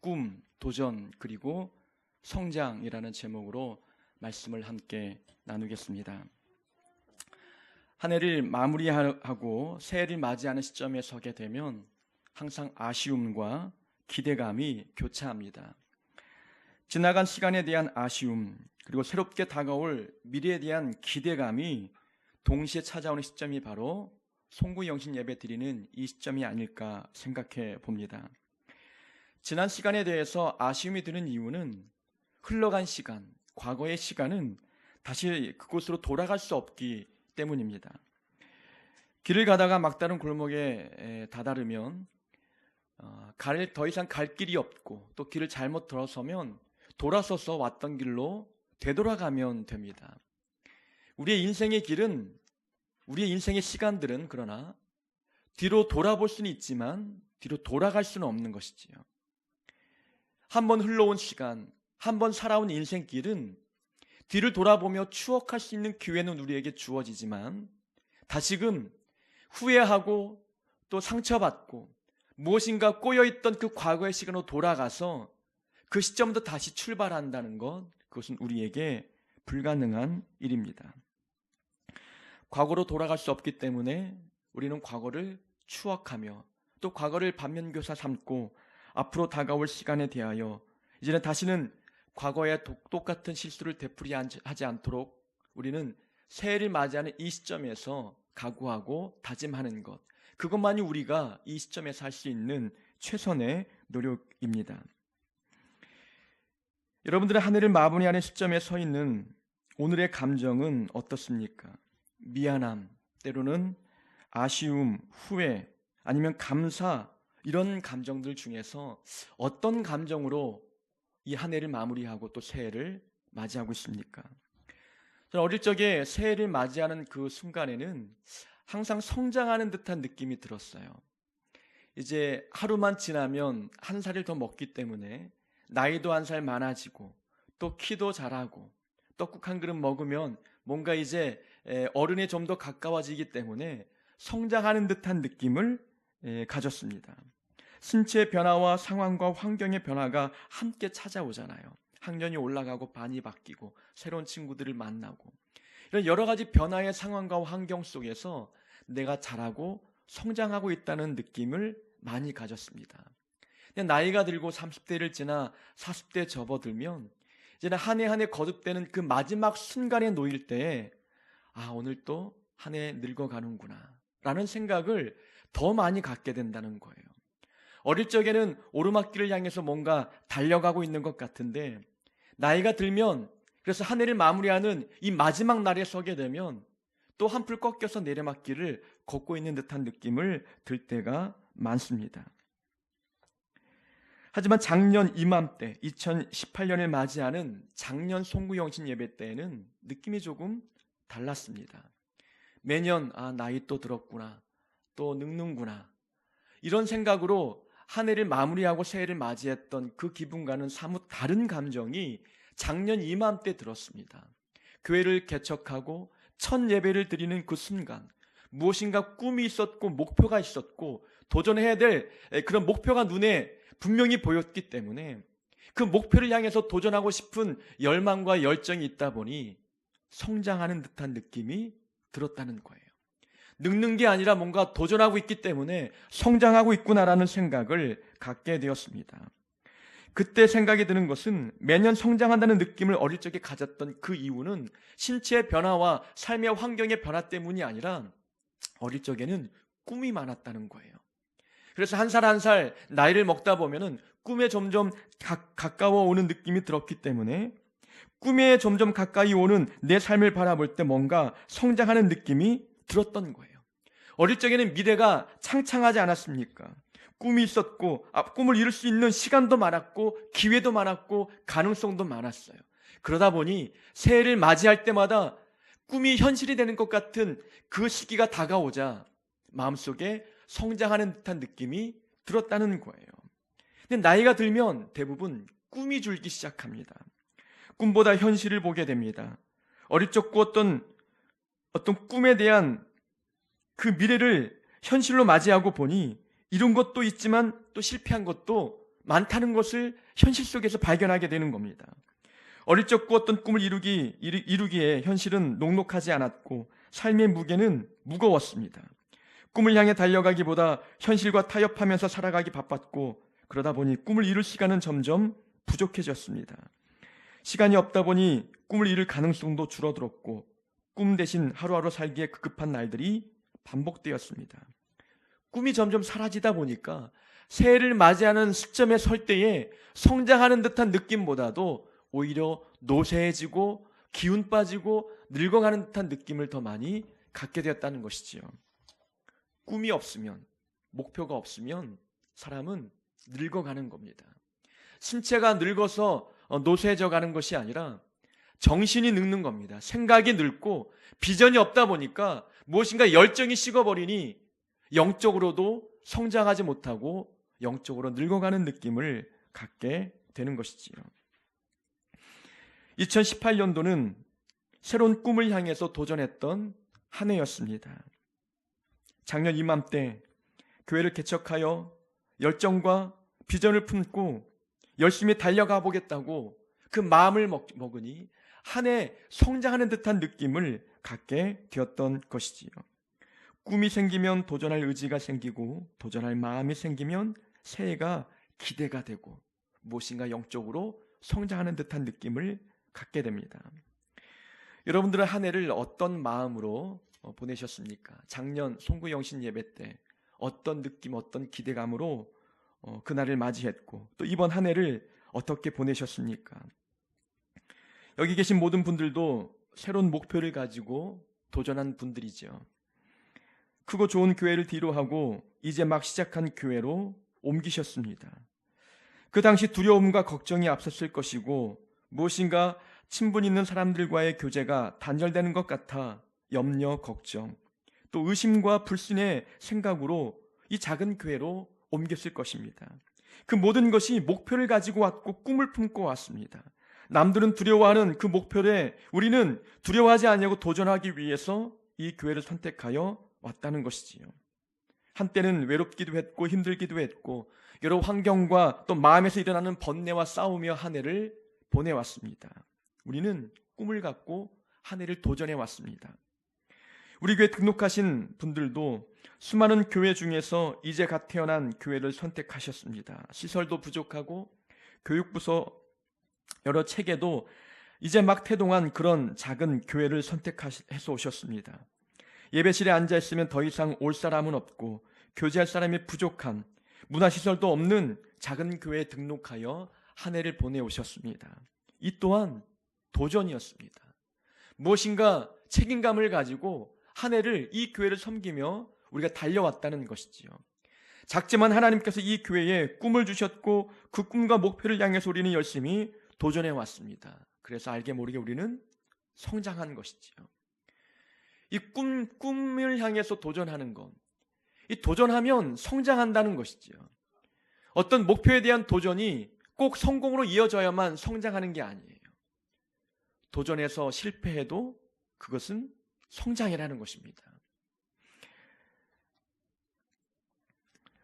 꿈, 도전, 그리고 성장이라는 제목으로 말씀을 함께 나누겠습니다. 한 해를 마무리하고 새해를 맞이하는 시점에 서게 되면 항상 아쉬움과 기대감이 교차합니다. 지나간 시간에 대한 아쉬움, 그리고 새롭게 다가올 미래에 대한 기대감이 동시에 찾아오는 시점이 바로 송구영신 예배 드리는 이 시점이 아닐까 생각해 봅니다. 지난 시간에 대해서 아쉬움이 드는 이유는 흘러간 시간, 과거의 시간은 다시 그곳으로 돌아갈 수 없기 때문입니다. 길을 가다가 막다른 골목에 다다르면 더 이상 갈 길이 없고 또 길을 잘못 들어서면 돌아서서 왔던 길로 되돌아가면 됩니다. 우리의 인생의 길은, 우리의 인생의 시간들은 그러나 뒤로 돌아볼 수는 있지만 뒤로 돌아갈 수는 없는 것이지요. 한번 흘러온 시간, 한번 살아온 인생길은 뒤를 돌아보며 추억할 수 있는 기회는 우리에게 주어지지만 다시금 후회하고 또 상처받고 무엇인가 꼬여있던 그 과거의 시간으로 돌아가서 그 시점부터 다시 출발한다는 것, 그것은 우리에게 불가능한 일입니다. 과거로 돌아갈 수 없기 때문에 우리는 과거를 추억하며 또 과거를 반면교사 삼고 앞으로 다가올 시간에 대하여 이제는 다시는 과거의 똑같은 실수를 되풀이하지 않도록 우리는 새해를 맞이하는 이 시점에서 각오하고 다짐하는 것, 그것만이 우리가 이 시점에서 할 수 있는 최선의 노력입니다. 여러분들의 한 해를 마무리하는 시점에 서 있는 오늘의 감정은 어떻습니까? 미안함, 때로는 아쉬움, 후회, 아니면 감사, 이런 감정들 중에서 어떤 감정으로 이 한 해를 마무리하고 또 새해를 맞이하고 있습니까? 저는 어릴 적에 새해를 맞이하는 그 순간에는 항상 성장하는 듯한 느낌이 들었어요. 이제 하루만 지나면 한 살을 더 먹기 때문에 나이도 한 살 많아지고 또 키도 자라고 떡국 한 그릇 먹으면 뭔가 이제 어른에 좀 더 가까워지기 때문에 성장하는 듯한 느낌을 가졌습니다. 신체의 변화와 상황과 환경의 변화가 함께 찾아오잖아요. 학년이 올라가고 반이 바뀌고 새로운 친구들을 만나고 이런 여러 가지 변화의 상황과 환경 속에서 내가 자라고 성장하고 있다는 느낌을 많이 가졌습니다. 나이가 들고 30대를 지나 40대 접어들면 이제는 한 해 한 해 거듭되는 그 마지막 순간에 놓일 때에 오늘 또 한 해 늙어가는구나 라는 생각을 더 많이 갖게 된다는 거예요. 어릴 적에는 오르막길을 향해서 뭔가 달려가고 있는 것 같은데 나이가 들면, 그래서 한 해를 마무리하는 이 마지막 날에 서게 되면 또 한풀 꺾여서 내리막길을 걷고 있는 듯한 느낌을 들 때가 많습니다. 하지만 작년 이맘때 2018년을 맞이하는 작년 송구영신 예배 때에는 느낌이 조금 달랐습니다. 매년 나이 또 들었구나, 또 늙는구나, 이런 생각으로 한 해를 마무리하고 새해를 맞이했던 그 기분과는 사뭇 다른 감정이 작년 이맘때 들었습니다. 교회를 개척하고 첫 예배를 드리는 그 순간 무엇인가 꿈이 있었고 목표가 있었고 도전해야 될 그런 목표가 눈에 분명히 보였기 때문에 그 목표를 향해서 도전하고 싶은 열망과 열정이 있다 보니 성장하는 듯한 느낌이 들었다는 거예요. 늙는 게 아니라 뭔가 도전하고 있기 때문에 성장하고 있구나라는 생각을 갖게 되었습니다. 그때 생각이 드는 것은 매년 성장한다는 느낌을 어릴 적에 가졌던 그 이유는 신체의 변화와 삶의 환경의 변화 때문이 아니라 어릴 적에는 꿈이 많았다는 거예요. 그래서 한 살 한 살 나이를 먹다 보면은 꿈에 점점 가까워 오는 느낌이 들었기 때문에 꿈에 점점 가까이 오는 내 삶을 바라볼 때 뭔가 성장하는 느낌이 들었던 거예요. 어릴 적에는 미래가 창창하지 않았습니까? 꿈이 있었고 꿈을 이룰 수 있는 시간도 많았고 기회도 많았고 가능성도 많았어요. 그러다 보니 새해를 맞이할 때마다 꿈이 현실이 되는 것 같은 그 시기가 다가오자 마음속에 성장하는 듯한 느낌이 들었다는 거예요. 근데 나이가 들면 대부분 꿈이 줄기 시작합니다. 꿈보다 현실을 보게 됩니다. 어릴 적 꾸었던 어떤 꿈에 대한 그 미래를 현실로 맞이하고 보니 이룬 것도 있지만 또 실패한 것도 많다는 것을 현실 속에서 발견하게 되는 겁니다. 어릴 적 꾸었던 꿈을 이루기에 현실은 녹록하지 않았고 삶의 무게는 무거웠습니다. 꿈을 향해 달려가기보다 현실과 타협하면서 살아가기 바빴고 그러다 보니 꿈을 이룰 시간은 점점 부족해졌습니다. 시간이 없다 보니 꿈을 이룰 가능성도 줄어들었고 꿈 대신 하루하루 살기에 급급한 날들이 반복되었습니다. 꿈이 점점 사라지다 보니까 새해를 맞이하는 시점에 설 때에 성장하는 듯한 느낌보다도 오히려 노쇠해지고 기운 빠지고 늙어가는 듯한 느낌을 더 많이 갖게 되었다는 것이지요. 꿈이 없으면, 목표가 없으면 사람은 늙어가는 겁니다. 신체가 늙어서 노쇠해져 가는 것이 아니라 정신이 늙는 겁니다. 생각이 늙고 비전이 없다 보니까 무엇인가 열정이 식어버리니 영적으로도 성장하지 못하고 영적으로 늙어가는 느낌을 갖게 되는 것이지요. 2018년도는 새로운 꿈을 향해서 도전했던 한 해였습니다. 작년 이맘때 교회를 개척하여 열정과 비전을 품고 열심히 달려가 보겠다고 그 마음을 먹으니 한 해 성장하는 듯한 느낌을 갖게 되었던 것이지요. 꿈이 생기면 도전할 의지가 생기고 도전할 마음이 생기면 새해가 기대가 되고 무엇인가 영적으로 성장하는 듯한 느낌을 갖게 됩니다. 여러분들은 한 해를 어떤 마음으로 보내셨습니까? 작년 송구영신 예배 때 어떤 느낌, 어떤 기대감으로 그날을 맞이했고 또 이번 한 해를 어떻게 보내셨습니까? 여기 계신 모든 분들도 새로운 목표를 가지고 도전한 분들이죠. 크고 좋은 교회를 뒤로하고 이제 막 시작한 교회로 옮기셨습니다. 그 당시 두려움과 걱정이 앞섰을 것이고 무엇인가 친분 있는 사람들과의 교제가 단절되는 것 같아 염려, 걱정, 또 의심과 불신의 생각으로 이 작은 교회로 옮겼을 것입니다. 그 모든 것이 목표를 가지고 왔고 꿈을 품고 왔습니다. 남들은 두려워하는 그 목표에 우리는 두려워하지 않냐고 도전하기 위해서 이 교회를 선택하여 왔다는 것이지요. 한때는 외롭기도 했고 힘들기도 했고 여러 환경과 또 마음에서 일어나는 번뇌와 싸우며 한 해를 보내왔습니다. 우리는 꿈을 갖고 한 해를 도전해 왔습니다. 우리 교회 등록하신 분들도 수많은 교회 중에서 이제 갓 태어난 교회를 선택하셨습니다. 시설도 부족하고 교육부서 여러 체계도 이제 막 태동한 그런 작은 교회를 선택해서 오셨습니다. 예배실에 앉아있으면 더 이상 올 사람은 없고 교제할 사람이 부족한 문화시설도 없는 작은 교회에 등록하여 한 해를 보내오셨습니다. 이 또한 도전이었습니다. 무엇인가 책임감을 가지고 한 해를 이 교회를 섬기며 우리가 달려왔다는 것이지요. 작지만 하나님께서 이 교회에 꿈을 주셨고 그 꿈과 목표를 향해서 우리는 열심히 도전해 왔습니다. 그래서 알게 모르게 우리는 성장한 것이지요. 이 꿈을 향해서 도전하는 것, 이 도전하면 성장한다는 것이지요. 어떤 목표에 대한 도전이 꼭 성공으로 이어져야만 성장하는 게 아니에요. 도전해서 실패해도 그것은 성장이라는 것입니다.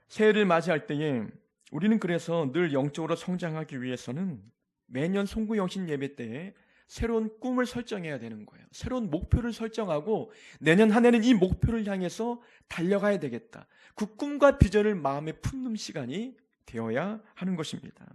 새해를 맞이할 때에 우리는 그래서 늘 영적으로 성장하기 위해서는 매년 송구영신 예배 때에 새로운 꿈을 설정해야 되는 거예요. 새로운 목표를 설정하고 내년 한 해는 이 목표를 향해서 달려가야 되겠다. 그 꿈과 비전을 마음에 품는 시간이 되어야 하는 것입니다.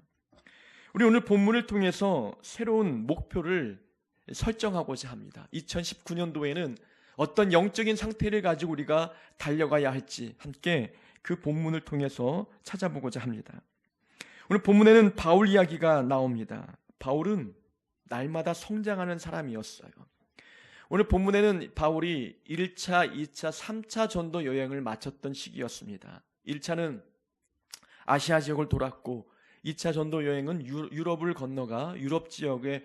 우리 오늘 본문을 통해서 새로운 목표를 설정하고자 합니다. 2019년도에는 어떤 영적인 상태를 가지고 우리가 달려가야 할지 함께 그 본문을 통해서 찾아보고자 합니다. 오늘 본문에는 바울 이야기가 나옵니다. 바울은 날마다 성장하는 사람이었어요. 오늘 본문에는 바울이 1차, 2차, 3차 전도 여행을 마쳤던 시기였습니다. 1차는 아시아 지역을 돌았고 2차 전도 여행은 유럽을 건너가 유럽 지역에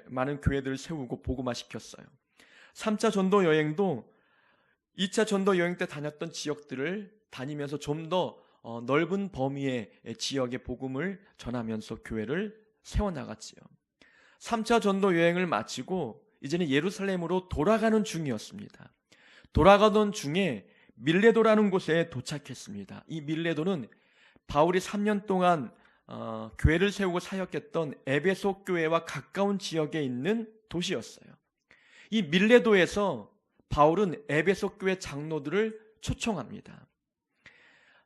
많은 교회들을 세우고 복음화시켰어요. 3차 전도 여행도 2차 전도 여행 때 다녔던 지역들을 다니면서 좀 더 넓은 범위의 지역의 복음을 전하면서 교회를 세워나갔지요. 3차 전도 여행을 마치고 이제는 예루살렘으로 돌아가는 중이었습니다. 돌아가던 중에 밀레도라는 곳에 도착했습니다. 이 밀레도는 바울이 3년 동안 교회를 세우고 사역했던 에베소 교회와 가까운 지역에 있는 도시였어요. 이 밀레도에서 바울은 에베소 교회 장로들을 초청합니다.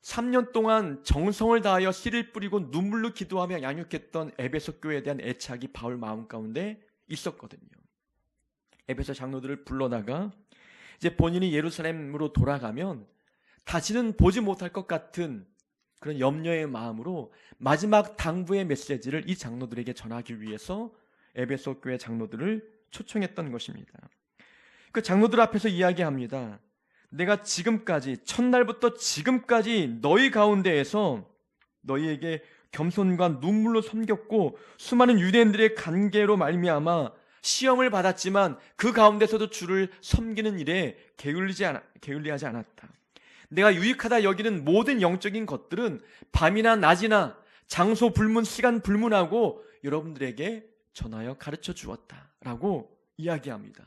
3년 동안 정성을 다하여 씨를 뿌리고 눈물로 기도하며 양육했던 에베소 교회에 대한 애착이 바울 마음 가운데 있었거든요. 에베소 장로들을 불러다가 이제 본인이 예루살렘으로 돌아가면 다시는 보지 못할 것 같은 그런 염려의 마음으로 마지막 당부의 메시지를 이 장로들에게 전하기 위해서 에베소 교회 장로들을 초청했던 것입니다. 그 장로들 앞에서 이야기합니다. 내가 지금까지 첫날부터 지금까지 너희 가운데에서 너희에게 겸손과 눈물로 섬겼고 수많은 유대인들의 간계로 말미암아 시험을 받았지만 그 가운데서도 주를 섬기는 일에 게을리하지 않았다. 내가 유익하다 여기는 모든 영적인 것들은 밤이나 낮이나 장소 불문, 시간 불문하고 여러분들에게 전하여 가르쳐 주었다라고 이야기합니다.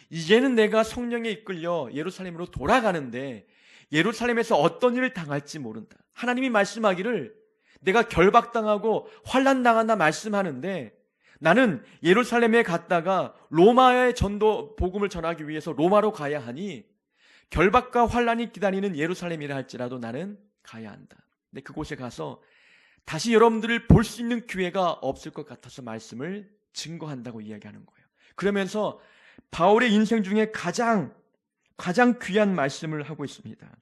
이제는 내가 성령에 이끌려 예루살렘으로 돌아가는데 예루살렘에서 어떤 일을 당할지 모른다. 하나님이 말씀하기를 내가 결박당하고 환난당한다 말씀하는데 나는 예루살렘에 갔다가 로마의 전도 복음을 전하기 위해서 로마로 가야 하니 결박과 환난이 기다리는 예루살렘이라 할지라도 나는 가야 한다. 근데 그곳에 가서 다시 여러분들을 볼 수 있는 기회가 없을 것 같아서 말씀을 증거한다고 이야기하는 거예요. 그러면서 바울의 인생 중에 가장 귀한 말씀을 하고 있습니다.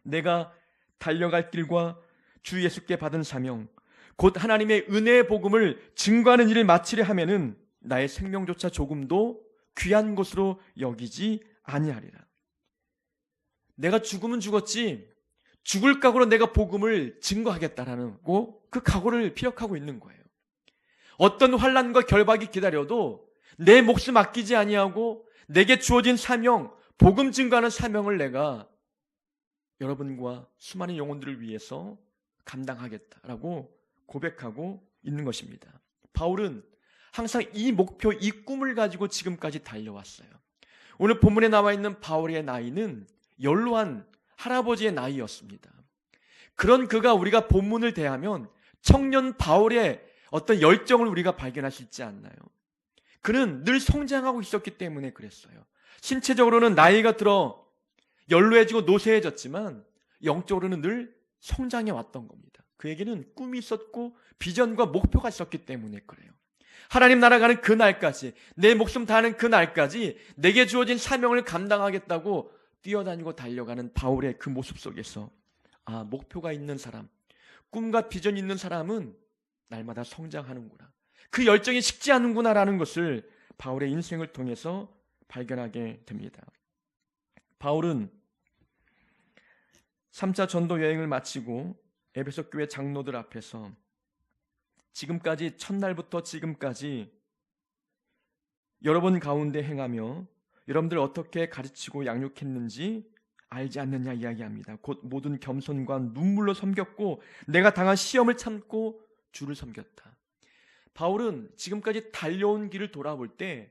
내가 달려갈 길과 주 예수께 받은 사명, 곧 하나님의 은혜의 복음을 증거하는 일을 마치려 하면은 나의 생명조차 조금도 귀한 것으로 여기지 아니하리라. 내가 죽으면 죽었지 죽을 각오로 내가 복음을 증거하겠다라는 그 각오를 피력하고 있는 거예요. 어떤 환난과 결박이 기다려도 내 목숨 아끼지 아니하고 내게 주어진 사명, 복음 증거하는 사명을 내가 여러분과 수많은 영혼들을 위해서 감당하겠다라고 고백하고 있는 것입니다. 바울은 항상 이 목표, 이 꿈을 가지고 지금까지 달려왔어요. 오늘 본문에 나와 있는 바울의 나이는 연로한 할아버지의 나이였습니다. 그런 그가 우리가 본문을 대하면 청년 바울의 어떤 열정을 우리가 발견할 수 있지 않나요? 그는 늘 성장하고 있었기 때문에 그랬어요. 신체적으로는 나이가 들어 연로해지고 노쇠해졌지만 영적으로는 늘 성장해 왔던 겁니다. 그에게는 꿈이 있었고 비전과 목표가 있었기 때문에 그래요. 하나님 나라 가는 그 날까지, 내 목숨 다하는 그 날까지 내게 주어진 사명을 감당하겠다고 뛰어다니고 달려가는 바울의 그 모습 속에서 목표가 있는 사람, 꿈과 비전이 있는 사람은 날마다 성장하는구나, 그 열정이 식지 않는구나라는 것을 바울의 인생을 통해서 발견하게 됩니다. 바울은 3차 전도 여행을 마치고 에베소 교회 장로들 앞에서 지금까지 첫날부터 지금까지 여러분 가운데 행하며 여러분들 어떻게 가르치고 양육했는지 알지 않느냐 이야기합니다. 곧 모든 겸손과 눈물로 섬겼고 내가 당한 시험을 참고 주를 섬겼다. 바울은 지금까지 달려온 길을 돌아볼 때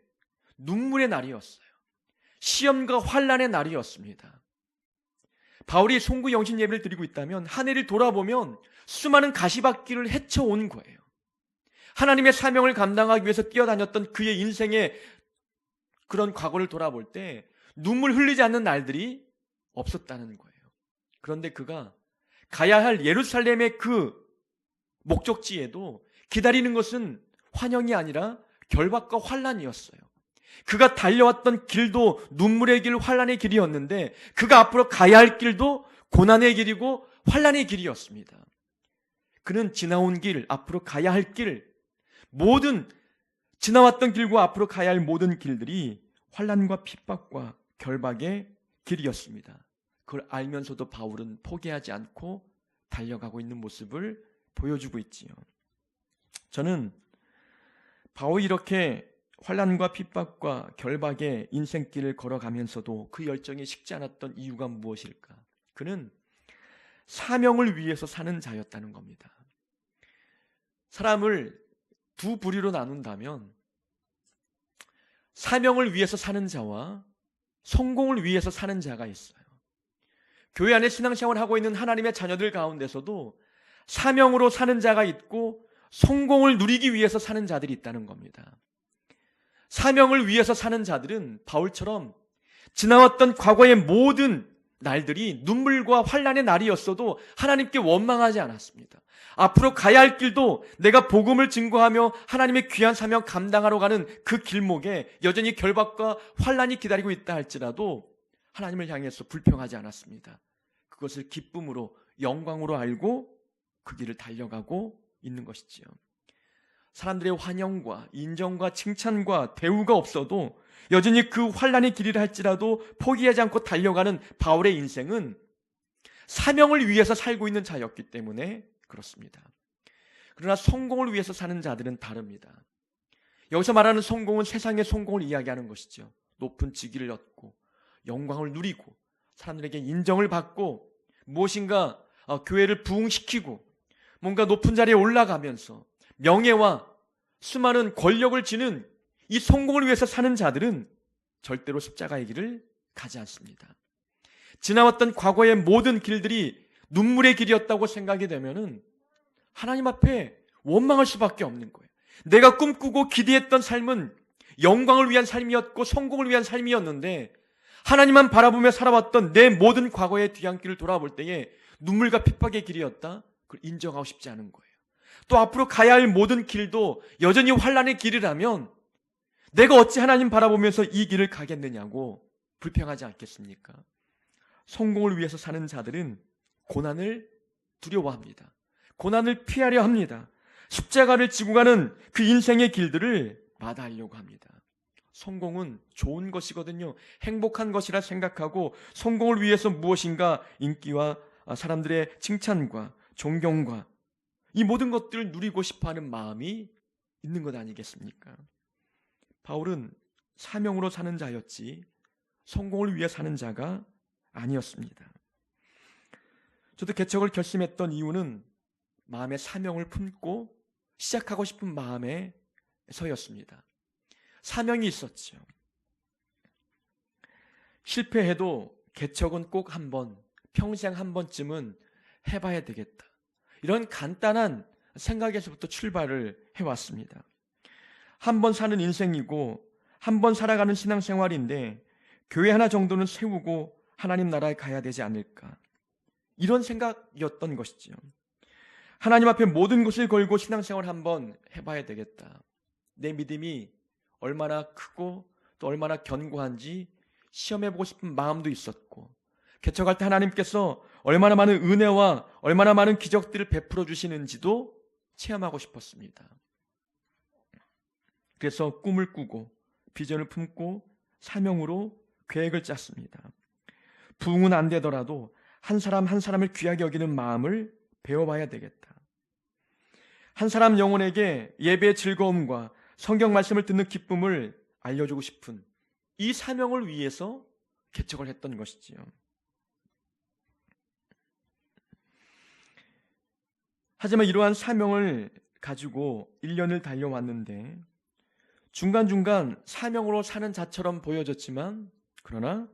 눈물의 날이었어요. 시험과 환난의 날이었습니다. 바울이 송구 영신 예배를 드리고 있다면 한 해를 돌아보면 수많은 가시밭길을 헤쳐온 거예요. 하나님의 사명을 감당하기 위해서 뛰어다녔던 그의 인생의 그런 과거를 돌아볼 때 눈물 흘리지 않는 날들이 없었다는 거예요. 그런데 그가 가야 할 예루살렘의 그 목적지에도 기다리는 것은 환영이 아니라 결박과 환난이었어요. 그가 달려왔던 길도 눈물의 길, 환난의 길이었는데 그가 앞으로 가야 할 길도 고난의 길이고 환난의 길이었습니다. 그는 지나온 길, 앞으로 가야 할 길, 모든 지나왔던 길과 앞으로 가야 할 모든 길들이 환난과 핍박과 결박의 길이었습니다. 그걸 알면서도 바울은 포기하지 않고 달려가고 있는 모습을 보여주고 있지요. 저는 바울이 이렇게 환난과 핍박과 결박의 인생길을 걸어가면서도 그 열정이 식지 않았던 이유가 무엇일까? 그는 사명을 위해서 사는 자였다는 겁니다. 사람을 두 부류로 나눈다면 사명을 위해서 사는 자와 성공을 위해서 사는 자가 있어요. 교회 안에 신앙생활을 하고 있는 하나님의 자녀들 가운데서도 사명으로 사는 자가 있고 성공을 누리기 위해서 사는 자들이 있다는 겁니다. 사명을 위해서 사는 자들은 바울처럼 지나왔던 과거의 모든 날들이 눈물과 환난의 날이었어도 하나님께 원망하지 않았습니다. 앞으로 가야 할 길도 내가 복음을 증거하며 하나님의 귀한 사명 감당하러 가는 그 길목에 여전히 결박과 환난이 기다리고 있다 할지라도 하나님을 향해서 불평하지 않았습니다. 그것을 기쁨으로 영광으로 알고 그 길을 달려가고 있는 것이지요. 사람들의 환영과 인정과 칭찬과 대우가 없어도 여전히 그 환난의 길이라 할지라도 포기하지 않고 달려가는 바울의 인생은 사명을 위해서 살고 있는 자였기 때문에 그렇습니다. 그러나 성공을 위해서 사는 자들은 다릅니다. 여기서 말하는 성공은 세상의 성공을 이야기하는 것이죠. 높은 직위를 얻고 영광을 누리고 사람들에게 인정을 받고 무엇인가 교회를 부흥시키고 뭔가 높은 자리에 올라가면서 명예와 수많은 권력을 지는 이 성공을 위해서 사는 자들은 절대로 십자가의 길을 가지 않습니다. 지나왔던 과거의 모든 길들이 눈물의 길이었다고 생각이 되면은 하나님 앞에 원망할 수밖에 없는 거예요. 내가 꿈꾸고 기대했던 삶은 영광을 위한 삶이었고 성공을 위한 삶이었는데 하나님만 바라보며 살아왔던 내 모든 과거의 뒤안길을 돌아볼 때에 눈물과 핍박의 길이었다. 그걸 인정하고 싶지 않은 거예요. 또 앞으로 가야 할 모든 길도 여전히 환난의 길이라면 내가 어찌 하나님 바라보면서 이 길을 가겠느냐고 불평하지 않겠습니까? 성공을 위해서 사는 자들은 고난을 두려워합니다. 고난을 피하려 합니다. 십자가를 지고 가는 그 인생의 길들을 마다하려고 합니다. 성공은 좋은 것이거든요. 행복한 것이라 생각하고 성공을 위해서 무엇인가 인기와 사람들의 칭찬과 존경과 이 모든 것들을 누리고 싶어하는 마음이 있는 것 아니겠습니까? 바울은 사명으로 사는 자였지 성공을 위해 사는 자가 아니었습니다. 저도 개척을 결심했던 이유는 마음의 사명을 품고 시작하고 싶은 마음에서였습니다. 사명이 있었죠. 실패해도 개척은 꼭 한번, 평생 한 번쯤은 해봐야 되겠다. 이런 간단한 생각에서부터 출발을 해왔습니다. 한 번 사는 인생이고 한 번 살아가는 신앙생활인데 교회 하나 정도는 세우고 하나님 나라에 가야 되지 않을까. 이런 생각이었던 것이죠. 하나님 앞에 모든 것을 걸고 신앙생활 한번 해봐야 되겠다. 내 믿음이 얼마나 크고 또 얼마나 견고한지 시험해보고 싶은 마음도 있었고 개척할 때 하나님께서 얼마나 많은 은혜와 얼마나 많은 기적들을 베풀어 주시는지도 체험하고 싶었습니다. 그래서 꿈을 꾸고 비전을 품고 사명으로 계획을 짰습니다. 부흥은 안 되더라도 한 사람 한 사람을 귀하게 여기는 마음을 배워봐야 되겠다. 한 사람 영혼에게 예배의 즐거움과 성경 말씀을 듣는 기쁨을 알려주고 싶은 이 사명을 위해서 개척을 했던 것이지요. 하지만 이러한 사명을 가지고 1년을 달려왔는데 중간중간 사명으로 사는 자처럼 보여졌지만 그러나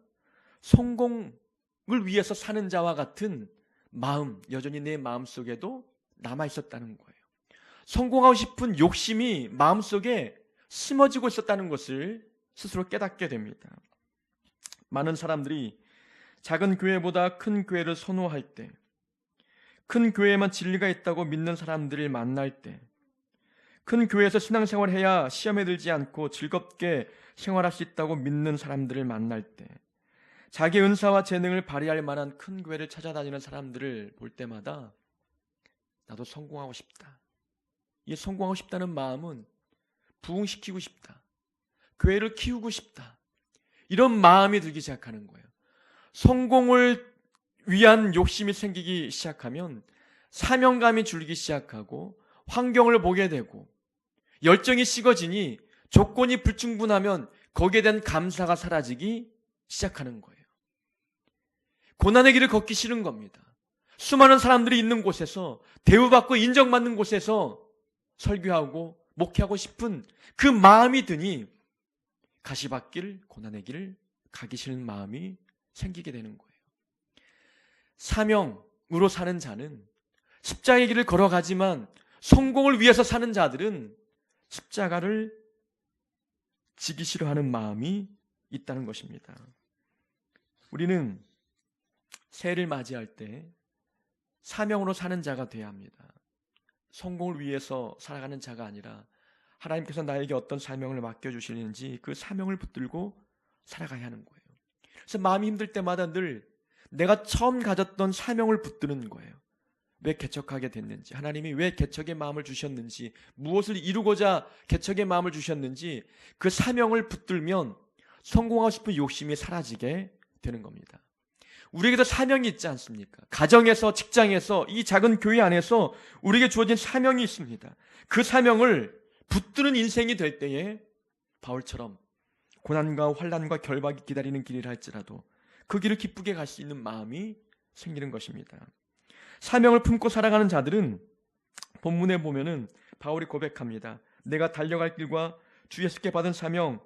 성공을 위해서 사는 자와 같은 마음, 여전히 내 마음속에도 남아있었다는 거예요. 성공하고 싶은 욕심이 마음속에 심어지고 있었다는 것을 스스로 깨닫게 됩니다. 많은 사람들이 작은 교회보다 큰 교회를 선호할 때, 큰 교회에만 진리가 있다고 믿는 사람들을 만날 때, 큰 교회에서 신앙생활을 해야 시험에 들지 않고 즐겁게 생활할 수 있다고 믿는 사람들을 만날 때, 자기 은사와 재능을 발휘할 만한 큰 교회를 찾아다니는 사람들을 볼 때마다 나도 성공하고 싶다. 이 성공하고 싶다는 마음은 부흥시키고 싶다. 교회를 키우고 싶다. 이런 마음이 들기 시작하는 거예요. 성공을 위한 욕심이 생기기 시작하면 사명감이 줄기 시작하고 환경을 보게 되고 열정이 식어지니 조건이 불충분하면 거기에 대한 감사가 사라지기 시작하는 거예요. 고난의 길을 걷기 싫은 겁니다. 수많은 사람들이 있는 곳에서 대우받고 인정받는 곳에서 설교하고 목회하고 싶은 그 마음이 드니 가시밭길, 고난의 길을 가기 싫은 마음이 생기게 되는 거예요. 사명으로 사는 자는 십자가의 길을 걸어가지만 성공을 위해서 사는 자들은 십자가를 지기 싫어하는 마음이 있다는 것입니다. 우리는 새해를 맞이할 때 사명으로 사는 자가 되어야 합니다. 성공을 위해서 살아가는 자가 아니라 하나님께서 나에게 어떤 사명을 맡겨주시는지 그 사명을 붙들고 살아가야 하는 거예요. 그래서 마음이 힘들 때마다 늘 내가 처음 가졌던 사명을 붙드는 거예요. 왜 개척하게 됐는지, 하나님이 왜 개척의 마음을 주셨는지, 무엇을 이루고자 개척의 마음을 주셨는지 그 사명을 붙들면 성공하고 싶은 욕심이 사라지게 되는 겁니다. 우리에게도 사명이 있지 않습니까? 가정에서, 직장에서, 이 작은 교회 안에서 우리에게 주어진 사명이 있습니다. 그 사명을 붙드는 인생이 될 때에 바울처럼 고난과 환난과 결박이 기다리는 길이라 할지라도 그 길을 기쁘게 갈 수 있는 마음이 생기는 것입니다. 사명을 품고 살아가는 자들은 본문에 보면은 바울이 고백합니다. 내가 달려갈 길과 주 예수께 받은 사명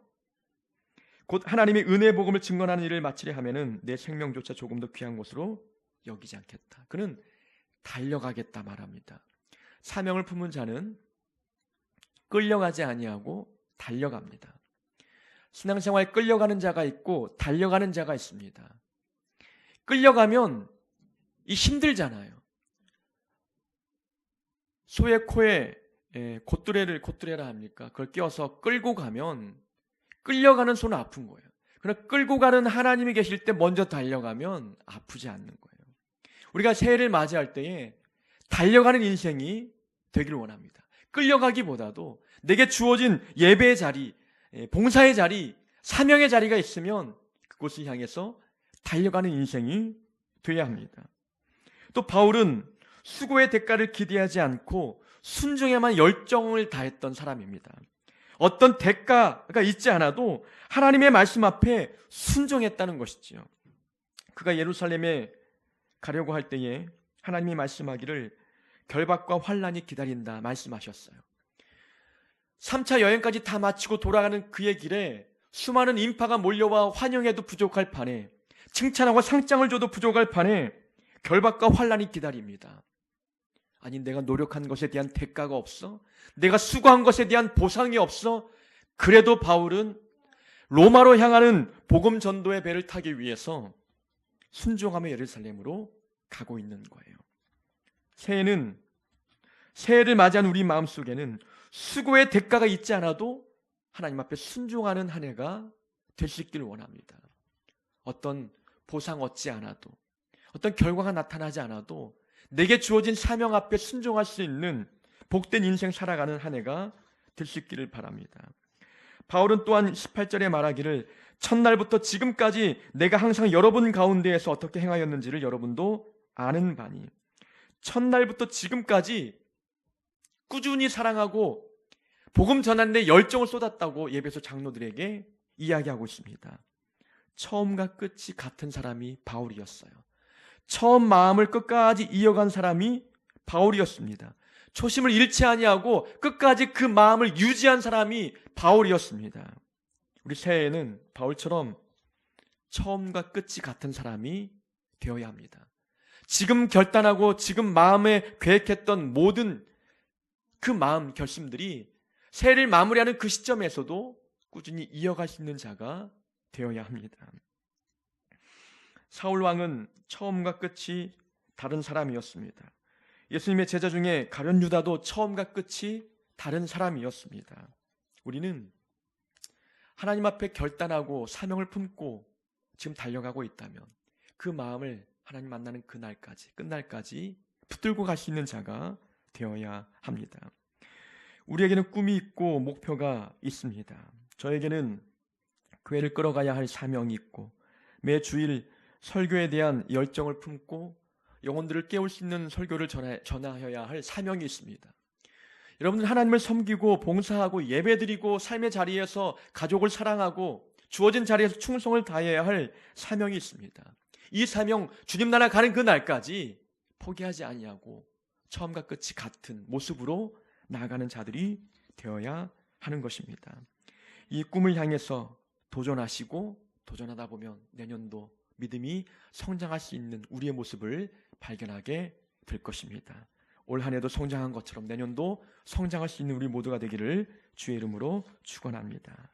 곧 하나님의 은혜의 복음을 증언하는 일을 마치려 하면은 내 생명조차 조금 더 귀한 것으로 여기지 않겠다. 그는 달려가겠다 말합니다. 사명을 품은 자는 끌려가지 아니하고 달려갑니다. 신앙생활에 끌려가는 자가 있고 달려가는 자가 있습니다. 끌려가면 이 힘들잖아요. 소의 코에 콧뚜레라 합니까? 그걸 껴서 끌고 가면 끌려가는 손은 아픈 거예요. 그러나 끌고 가는 하나님이 계실 때 먼저 달려가면 아프지 않는 거예요. 우리가 새해를 맞이할 때에 달려가는 인생이 되기를 원합니다. 끌려가기보다도 내게 주어진 예배의 자리, 봉사의 자리, 사명의 자리가 있으면 그곳을 향해서 달려가는 인생이 되어야 합니다. 또 바울은 수고의 대가를 기대하지 않고 순종에만 열정을 다했던 사람입니다. 어떤 대가가 있지 않아도 하나님의 말씀 앞에 순종했다는 것이지요. 그가 예루살렘에 가려고 할 때에 하나님이 말씀하기를 결박과 환난이 기다린다 말씀하셨어요. 3차 여행까지 다 마치고 돌아가는 그의 길에 수많은 인파가 몰려와 환영해도 부족할 판에, 칭찬하고 상장을 줘도 부족할 판에 결박과 환난이 기다립니다. 아니, 내가 노력한 것에 대한 대가가 없어? 내가 수고한 것에 대한 보상이 없어? 그래도 바울은 로마로 향하는 복음 전도의 배를 타기 위해서 순종하며 예루살렘으로 가고 있는 거예요. 새해를 맞이한 우리 마음속에는 수고의 대가가 있지 않아도 하나님 앞에 순종하는 한 해가 될 수 있기를 원합니다. 어떤 보상 얻지 않아도, 어떤 결과가 나타나지 않아도 내게 주어진 사명 앞에 순종할 수 있는 복된 인생 살아가는 한 해가 될 수 있기를 바랍니다. 바울은 또한 18절에 말하기를 첫날부터 지금까지 내가 항상 여러분 가운데에서 어떻게 행하였는지를 여러분도 아는 바니, 첫날부터 지금까지 꾸준히 사랑하고 복음 전하는데 열정을 쏟았다고 예배소 장로들에게 이야기하고 있습니다. 처음과 끝이 같은 사람이 바울이었어요. 처음 마음을 끝까지 이어간 사람이 바울이었습니다. 초심을 잃지 아니하고 끝까지 그 마음을 유지한 사람이 바울이었습니다. 우리 새해에는 바울처럼 처음과 끝이 같은 사람이 되어야 합니다. 지금 결단하고 지금 마음에 계획했던 모든 그 마음 결심들이 새해를 마무리하는 그 시점에서도 꾸준히 이어갈 수 있는 자가 되어야 합니다. 사울 왕은 처음과 끝이 다른 사람이었습니다. 예수님의 제자 중에 가룟 유다도 처음과 끝이 다른 사람이었습니다. 우리는 하나님 앞에 결단하고 사명을 품고 지금 달려가고 있다면 그 마음을 하나님 만나는 그날까지, 끝날까지 붙들고 갈 수 있는 자가 되어야 합니다. 우리에게는 꿈이 있고 목표가 있습니다. 저에게는 교회를 끌어가야 할 사명이 있고 매 주일 설교에 대한 열정을 품고 영혼들을 깨울 수 있는 설교를 전하여야 할 사명이 있습니다. 여러분들 하나님을 섬기고 봉사하고 예배드리고 삶의 자리에서 가족을 사랑하고 주어진 자리에서 충성을 다해야 할 사명이 있습니다. 이 사명 주님 나라 가는 그 날까지 포기하지 아니하고 처음과 끝이 같은 모습으로 나아가는 자들이 되어야 하는 것입니다. 이 꿈을 향해서 도전하시고 도전하다 보면 내년도 믿음이 성장할 수 있는 우리의 모습을 발견하게 될 것입니다. 올 한 해도 성장한 것처럼 내년도 성장할 수 있는 우리 모두가 되기를 주의 이름으로 축원합니다.